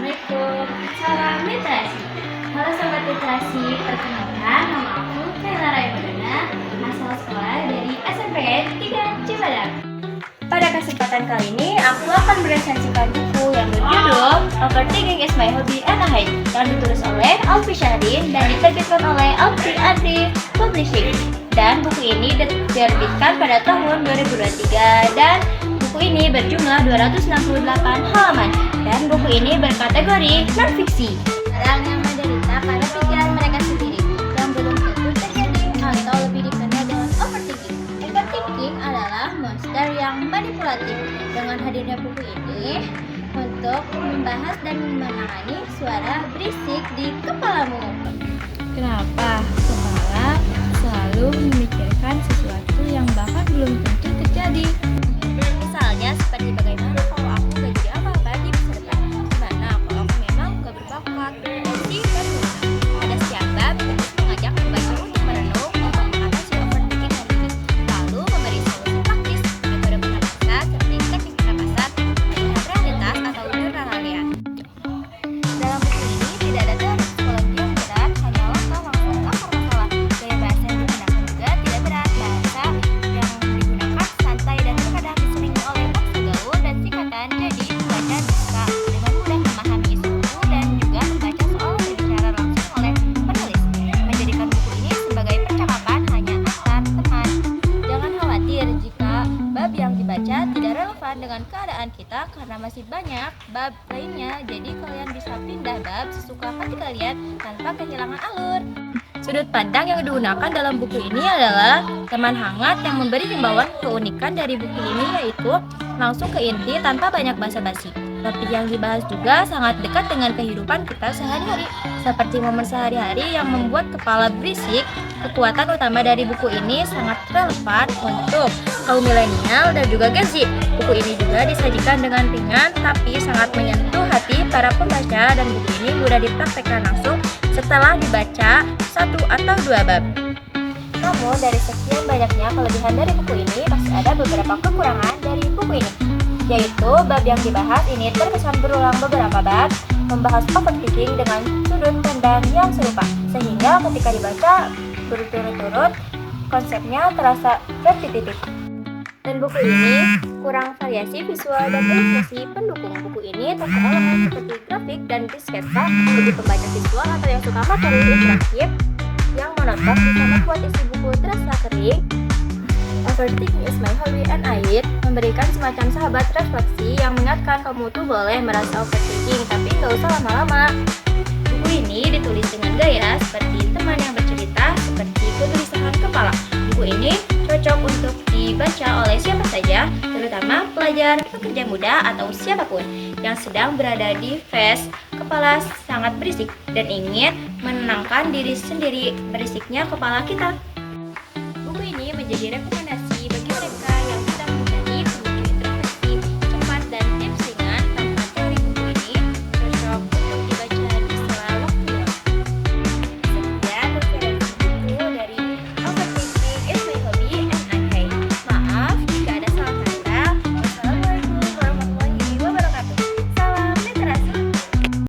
Assalamualaikum, salam literasi. Halo Sobat Literasi, perkenalkan nama aku Kaila Raymondana, asal sekolah dari SMP 3 Cibadak. Pada kesempatan kali ini, aku akan meresensikan buku yang berjudul Overthinking is My Hobby and I Hate, yang ditulis oleh Alfi Syahrin dan diterbitkan oleh Alfi Andri Publishing. Dan buku ini diterbitkan pada tahun 2023 dan buku ini berjumlah 268 halaman dan buku ini berkategori non-fiksi. Orang yang menderita karena pikiran mereka sendiri yang belum tentu terjadi atau lebih dikenal dengan overthinking. Overthinking adalah monster yang manipulatif. Dengan hadirnya buku ini untuk membahas dan menangani suara berisik di kepalamu. Kenapa kepala selalu memikirkan sesuatu yang bahkan belum tentu terjadi? Misalnya seperti bagaimana kalau aku gak jadi apa-apa di masa depan? Gimana kalau aku memang gak berbakat? Jadi berguna. Ada siapa mengajak membaca untuk merenung untuk mengatasi overthinking ini, lalu memberi solusi praktis, metode pernapasan seperti teknik pernapasan, melihat realitas atau neuroralia. Dalam buku ini tidak ada teori psikologi yang berat, hanya langsung akar masalah. Gaya bahasa yang digunakan juga tidak berat, bahasa yang digunakan santai dan terkadang diselingi oleh maksud gaul dan singkatan, jadi pembaca bisa dengan mudah memahami isu buku dan juga membaca soal yang bicara langsung oleh penulis, menjadikan buku ini sebagai percakapan hanya antar teman. Jangan khawatir jika bab yang dibaca tidak relevan dengan keadaan kita karena masih banyak bab lainnya, jadi kalian bisa pindah bab sesuka hati kalian tanpa kehilangan alur. Sudut pandang yang digunakan dalam buku ini adalah teman hangat yang memberi himbauan. Keunikan dari buku ini yaitu langsung ke inti tanpa banyak basa-basi. Topik yang dibahas juga sangat dekat dengan kehidupan kita sehari-hari, seperti momen sehari-hari yang membuat kepala berisik. Kekuatan utama dari buku ini sangat relevan untuk kaum milenial dan juga Gen Z. Buku ini juga disajikan dengan ringan tapi sangat menyentuh hati para pembaca, dan buku ini mudah dipraktekkan langsung setelah dibaca 1 atau 2 bab. Namun dari sekian banyaknya kelebihan dari buku ini, masih ada beberapa kekurangan dari buku ini, yaitu bab yang dibahas ini terkesan berulang beberapa bab, membahas overthinking dengan sudut pandang yang serupa, sehingga ketika dibaca berturut-turut konsepnya terasa repetitif. Dan buku ini kurang variasi visual dan ilustrasi pendukung. Buku ini tanpa elemen seperti grafik dan sketsa. Bagi pembaca visual atau yang suka materi interaktif yang monoton bisa membuat isi buku terasa kering. Overthinking is My Hobby and I Hate memberikan semacam sahabat refleksi yang mengingatkan kamu tuh boleh merasa overthinking, tapi nggak usah lama-lama. Buku ini ditulis dengan gaya seperti teman yang bercerita, seperti kegelisahan kepala. Buku ini cocok untuk dibaca oleh siapa saja, terutama pelajar, pekerja muda, atau siapapun yang sedang berada di fase kepala sangat berisik dan ingin menenangkan diri sendiri berisiknya kepala kita. Buku ini menjadi rekomendasi